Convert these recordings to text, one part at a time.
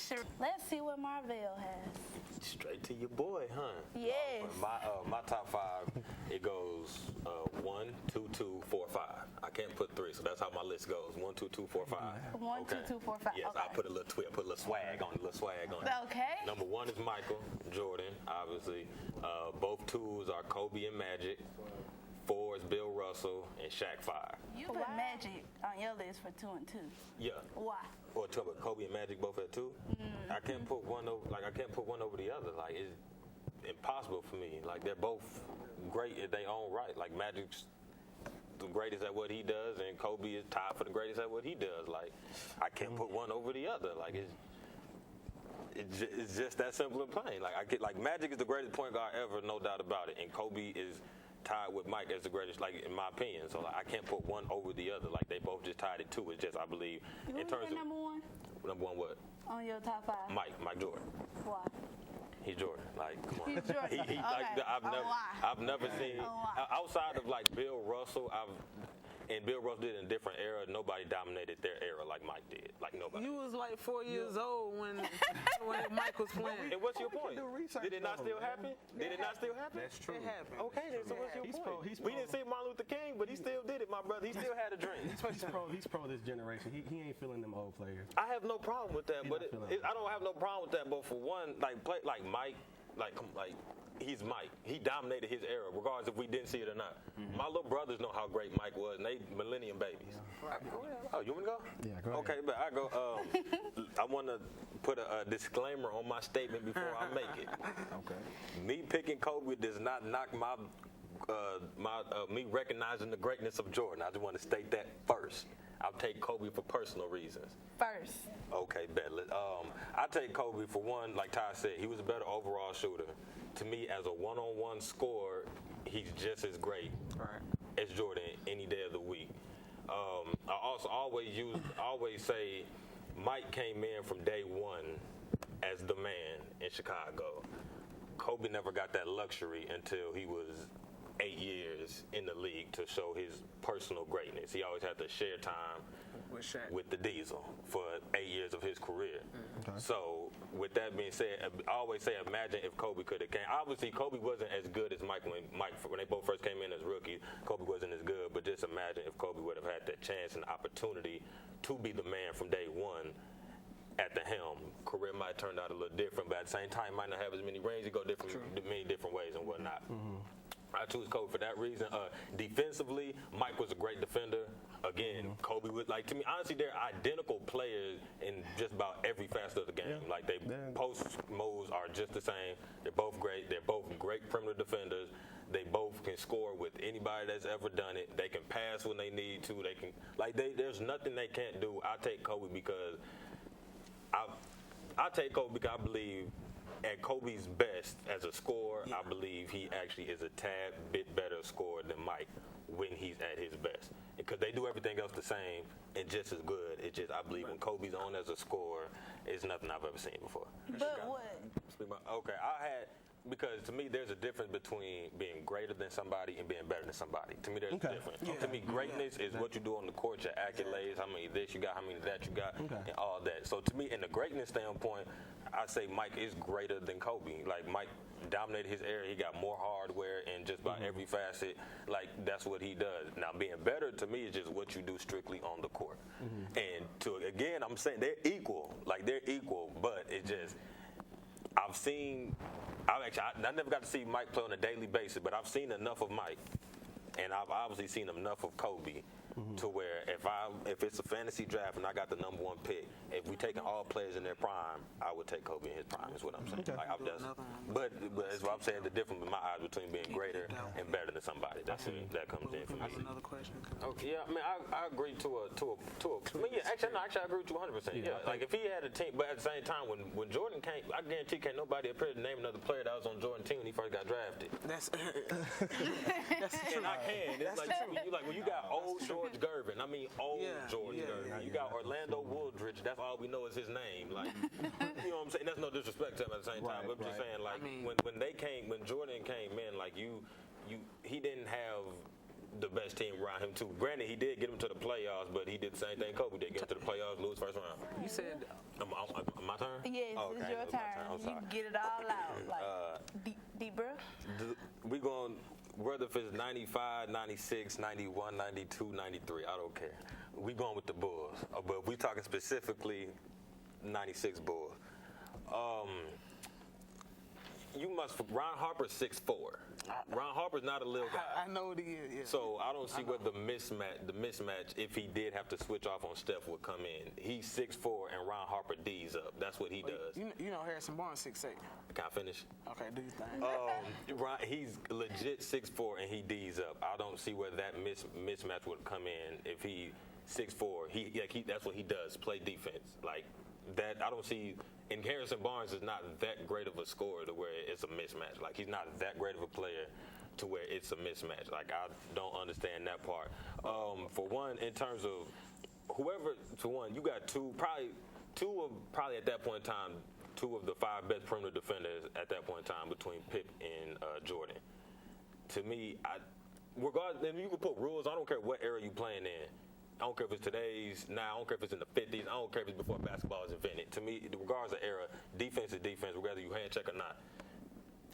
Sure. Let's see what Marvell has. Straight to your boy, huh? Yes. My top five, it goes 1, 2, 2, 4, 5. I can't put 3, so that's how my list goes. 1, 2, 2, 4, 5. 1, 2, 2, 4, 5. Yes, Okay. I put a little twist, put a little swag on it, Okay. Number 1 is Michael Jordan, obviously. Both 2s are Kobe and Magic. 4 is Bill Russell and Shaq 5. You put Magic on your list for 2 and 2. Yeah. Why? Or Kobe and Magic both at 2. Mm-hmm. I can't put one over. I can't put one over the other. Like, it's impossible for me. Like, they're both great in their own right. Like, Magic's the greatest at what he does, and Kobe is tied for the greatest at what he does. Like, I can't put one over the other. Like, it's just that simple and plain. Like, Magic is the greatest point guard ever, no doubt about it, and Kobe is tied with Mike as the greatest, like, in my opinion. So, like, I can't put one over the other. Like, they both just tied at 2. It's just, I believe, Who's in terms your of number 1 number 1 what? on your top 5? Mike Jordan. Why? He's Jordan. Like, come on. He's Jordan. Like, Okay. I've never seen why? outside of like Bill Russell. And Bill Russell did in a different era. Nobody dominated their era like Mike did. Like nobody. You was like 4 years old when Mike was playing. And what's your point? Did it not still happen? Did it not still happen? That's true. It happened. Okay, then so what's your point? We didn't see Martin Luther King, but he still did it, my brother. He still had a dream. He's pro this generation. He ain't feeling them old players. I have no problem with that, but I don't have no problem with that. But for one, like Mike, like he's Mike. He dominated his era, regardless if we didn't see it or not. My little brothers know how great Mike was, and they millennium babies. Oh, you want to go? Yeah, go ahead. Okay, but I go. I want to put a disclaimer on my statement before I make it. Okay. Me picking Kobe does not knock me recognizing the greatness of Jordan. I just want to state that first. I'll take Kobe for personal reasons. First. Okay, bet. I take Kobe for one, like Ty said, he was a better overall shooter. To me, as a one-on-one scorer, he's just as great as Jordan any day of the week. I also always say Mike came in from day one as the man in Chicago. Kobe never got that luxury until he was 8 years in the league to show his personal greatness. He always had to share time with the Diesel for 8 years of his career. Okay. So with that being said, I always say imagine if Kobe could have came. Obviously, Kobe wasn't as good as Mike when they both first came in as rookies. Kobe wasn't as good, but just imagine if Kobe would have had that chance and opportunity to be the man from day one at the helm. Career might have turned out a little different, but at the same time, might not have as many rings. He go many different ways and whatnot. I choose Kobe for that reason. Defensively, Mike was a great defender. Again, Kobe was, like, to me, honestly, they're identical players in just about every facet of the game. Yeah. Like, they post moves are just the same. They're both great. They're both great perimeter defenders. They both can score with anybody that's ever done it. They can pass when they need to. They can, like, there's nothing they can't do. I take Kobe because I believe at Kobe's best as a scorer, I believe he actually is a tad bit better scorer than Mike when he's at his best. Because they do everything else the same and just as good. It's just, I believe when Kobe's on as a scorer, it's nothing I've ever seen before. But what? Okay, because to me, there's a difference between being greater than somebody and being better than somebody. To me, there's a difference. Yeah. To me, greatness is what you do on the court, your accolades, how many this you got, how many that you got, and all that. So to me, in the greatness standpoint, I say Mike is greater than Kobe. Like, Mike dominated his area. He got more hardware in just about every facet. Like, that's what he does. Now, being better to me is just what you do strictly on the court. And again, I'm saying they're equal. Like, they're equal, but it's just, I never got to see Mike play on a daily basis, but I've seen enough of Mike, and I've obviously seen enough of Kobe to where if it's a fantasy draft and I got the number 1 pick, if we taking all players in their prime, I would take Kobe in his prime. Is what I'm saying. Like, but as what I'm saying, the difference in my eyes between being greater and better than somebody. That comes in for me. That's another question. Okay, yeah, I mean, I agree actually I agree with you 100%. Yeah, like if he had a team, but at the same time, when Jordan came, I guarantee can't nobody up here to name another player that was on Jordan's team when he first got drafted. That's And I can. It's like you like when you got old George Gervin. I mean, old George Gervin. You got Orlando Woodridge. That's all we know is his name. Like, you know what I'm saying? That's no disrespect to him at the same time. But I'm just saying, like, when Jordan came in, like he didn't have the best team around him too. Granted, he did get him to the playoffs, but he did the same thing Kobe did, get him to the playoffs, lose first round. You said my turn? Yes, Okay, it's your it's my turn. I'm You sorry. can get it all out. Like, deep breath. We going, whether if it's 95, 96, 91, 92, 93, I don't care. We going with the Bulls. But we talking specifically 96 Bulls. You must, Ron Harper's 6'4". Ron Harper's not a little guy. I know what he is. Yeah. So I don't see where the mismatch, if he did have to switch off on Steph, would come in. He's 6'4" and Ron Harper D's up. That's what he does. You know Harrison Barnes 6'8". Can I finish? Okay, do your thing. He's legit 6'4" and he D's up. I don't see where that mismatch would come in if he 6'4". That's what he does, play defense. Like that, I don't see. And Harrison Barnes is not that great of a scorer to where it's a mismatch. Like he's not that great of a player to where it's a mismatch. Like I don't understand that part. For one, in terms of whoever, for one, you got probably at that point in time, two of the 5 best perimeter defenders at that point in time between Pip and Jordan. To me, regardless, and you can put rules. I don't care what era you playing in. I don't care if it's today's now. I don't care if it's in the 50s. I don't care if it's before basketball was invented. To me, regardless of era, defense is defense, whether you hand check or not.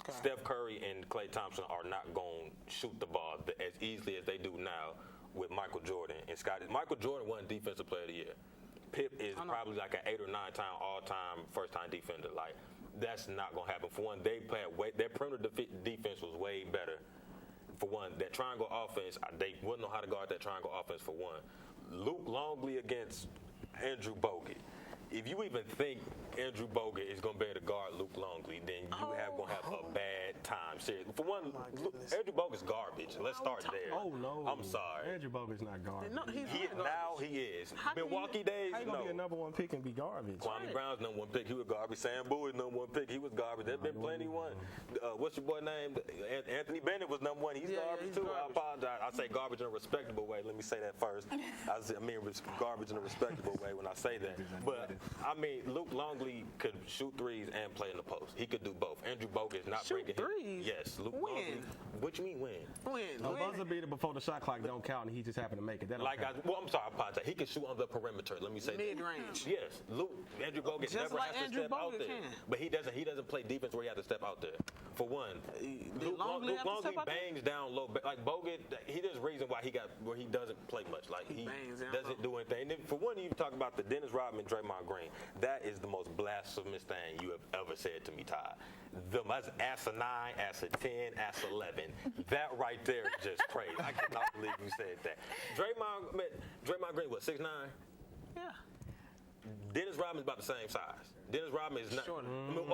Okay. Steph Curry and Klay Thompson are not going to shoot the ball as easily as they do now with Michael Jordan and Scottie. Michael Jordan won Defensive Player of the Year. Pip is probably like an 8 or 9 time all-time first-time defender. Like that's not going to happen. For one, their perimeter defense was way better. For one, that triangle offense, they wouldn't know how to guard that triangle offense. For one. Luke Longley against Andrew Bogut. If you even think Andrew Bogut is going to be able to guard Luke Longley, then you going to have a bad time. Seriously. For one, Andrew Bogut's garbage. Let's start there. Oh, no. I'm sorry. Andrew Bogut's not garbage. No, Now he is. Milwaukee days, How you going to be a number 1 pick and be garbage? Kwame Brown's number 1 pick. He was garbage. Sam Bowie's number 1 pick. He was garbage. There's been plenty one. What's your boy name? Anthony Bennett was number 1. He's garbage too. Garbage. I apologize. I say garbage in a respectable way. Let me say that first. I mean garbage in a respectable way when I say that. But I mean, Luke Longley could shoot threes and play in the post. He could do both. Andrew Bogut is not Shoot bringing threes? Yes, Luke When? Longley. What you mean when? A buzzer beater before the shot clock don't count, and he just happened to make it. That don't count. I'm sorry, I apologize. He can shoot on the perimeter. Let me say Mid-range. that. Yes, Andrew Bogut Just never like has to Andrew step out Bogut there. can. But he doesn't play defense where he has to step out there. For one, Luke Longley have to Longley step out there? bangs down low. Like Bogut, there's a reason why he doesn't play much. Like he bangs down doesn't do anything. And then for one, you talk about the Dennis Rodman, Draymond Green. That is the most blasphemous thing you have ever said to me, Ty. That's asinine, ass-10, ass-11. That right there is just crazy. I cannot believe you said that. Draymond Green, what, 6'9"? Yeah. Dennis Rodman's about the same size. Dennis Rodman is not. Shorter.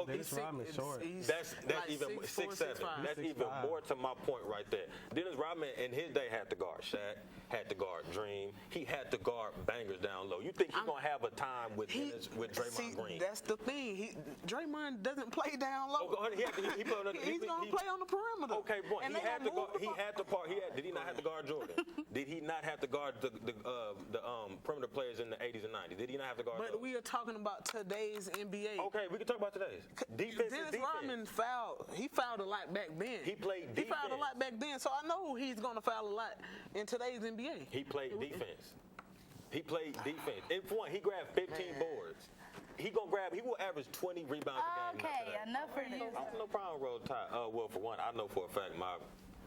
Dennis Rodman's short. That's like even 6'4", 6'7". 6'5". That's even more to my point right there. Dennis Rodman in his day had to guard Shaq, had to guard Dream. He had to guard bangers down low. You think he's gonna have a time with Draymond Green? That's the thing. Draymond doesn't play down low. He's gonna play on the perimeter. Okay, boy. And He they had got to guard. moved the He ball. had to part. Did he not have to guard Jordan? Did he not have to guard the perimeter players in the 80s and 90s? Did he not have to guard? But those? we are talking about today's NBA. Okay, we can talk about today's. Defense Dennis is defense. Rodman fouled. He fouled a lot back then. He played He fouled a defense. lot back then, so I know he's gonna foul a lot in today's NBA. He played defense. He played defense. And for one, he grabbed 15 boards. He will average 20 rebounds a game. Okay, enough for you. I have no problem, Roll Tide. Well, for one, I know for a fact my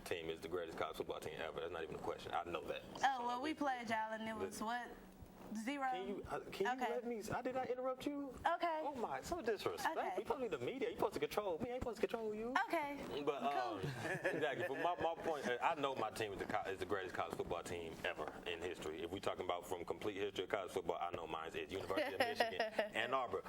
team is the greatest college football team ever. That's not even a question. I know that. Oh, well, we played y'all, and it was what? 0? Can you Okay. let me? Did I interrupt you? Okay. Oh my, so disrespectful. Okay. You supposed to be the media. You supposed to control me. I ain't supposed to control you. Okay. But Cool. exactly. But my point, I know my team is the greatest college football team ever in history. If we're talking about from complete history of college football, I know mine is University of Michigan, Ann Arbor.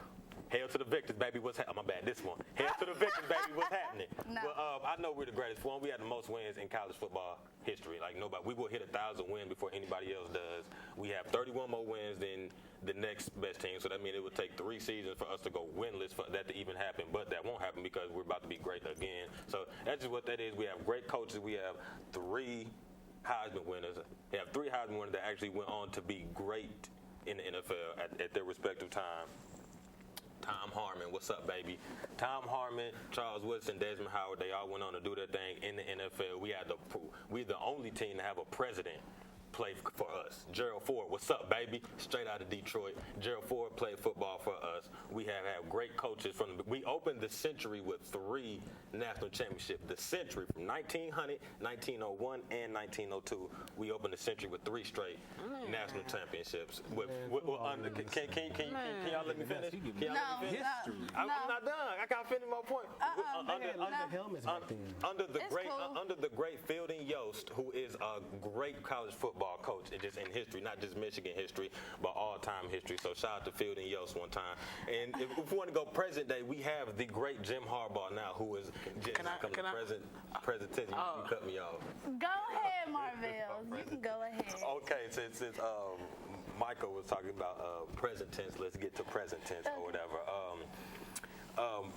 Hail to the victors, baby. What's happening? My bad. This one. Hail to the victors, baby. What's happening? No. But I know we're the greatest. For one, we had the most wins in college football history. Like nobody. We will hit 1,000 wins before anybody else does. We have 31 more wins than the next best team. So that means it would take 3 seasons for us to go winless for that to even happen. But that won't happen because we're about to be great again. So that's just what that is. We have great coaches. We have 3 Heisman winners. We have 3 Heisman winners that actually went on to be great in the NFL at their respective time. Tom Harmon, what's up, baby? Tom Harmon, Charles Woodson, Desmond Howard, they all went on to do their thing in the NFL. We're the only team to have a president play for us. Gerald Ford, what's up, baby? Straight out of Detroit. Gerald Ford played football for us. We have had great coaches we opened the century with 3 national championships. The century from 1900, 1901, and 1902. We opened the century with 3 straight national championships. Can y'all let me finish? I'm not done. I gotta finish my point. Under the great Fielding Yost, who is a great college football coach, and just in history, not just Michigan history, but all-time history. So shout out to Fielding Yost one time. And if we want to go present day, we have the great Jim Harbaugh now, who is just present tense. You cut me off. Go ahead, Marvell. You can go ahead. Okay, since Michael was talking about present tense, let's get to present tense or whatever.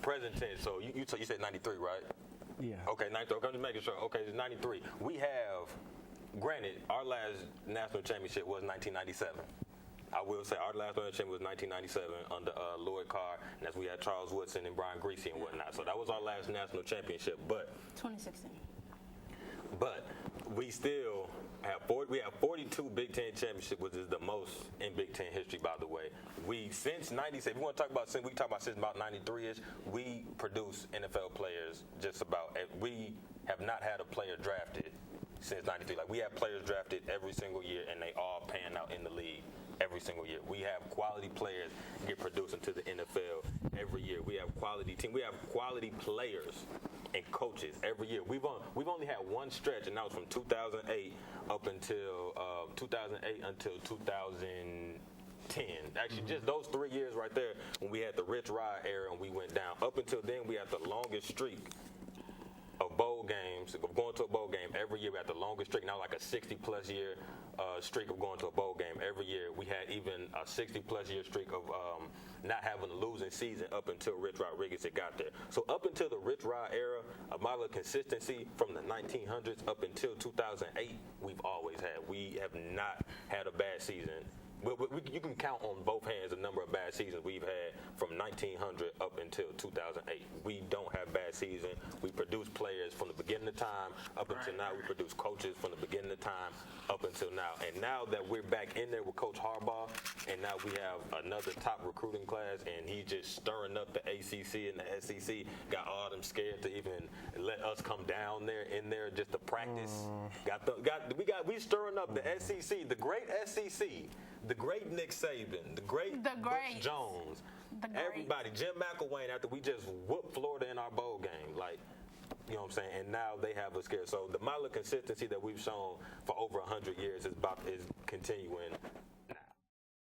Present tense. So you said 93, right? Yeah. Okay, 93. Okay, I'm just making sure. Okay, it's 93. We have, granted, our last national championship was 1997. I will say our last national championship was 1997 under Lloyd Carr, and as we had Charles Woodson and Brian Griese and whatnot. So that was our last national championship. But 2016. But we still have 42 Big Ten championships, which is the most in Big Ten history, by the way. Since 97, we want to talk about since about 93ish, we produce NFL players just about. We have not had a player drafted since 93. Like, we have players drafted every single year, and they all pan out in the league every single year. We have quality players get produced into the NFL every year. We have quality team. We have quality players and coaches every year. We've only had one stretch, and that was from 2008 up until 2008 until 2010. Actually, just those 3 years right there when we had the Rich Rod era and we went down. Up until then, we had the longest streak of bowl games, of going to a bowl game every year. We had the longest streak, now like a 60-plus year streak of going to a bowl game every year. We had even a 60-plus year streak of not having a losing season up until Rich Rodriguez had got there. So up until the Rich Rod era, a model of consistency from the 1900s up until 2008, we've always had. We have not had a bad season. You can count on both hands the number of bad seasons we've had from 1900 up until 2008. We don't have bad season. We produce players from the beginning of time up until now. We produce coaches from the beginning of time up until now. And now that we're back in there with Coach Harbaugh, and now we have another top recruiting class, and he's just stirring up the ACC and the SEC. Got all them scared to even let us come down there in there just to practice. We stirring up the SEC, the great SEC. The great Nick Saban, the great Butch Jones, everybody, Jim McElwain, after we just whooped Florida in our bowl game, like, you know what I'm saying? And now they have us scared. So the model of consistency that we've shown for over 100 years is continuing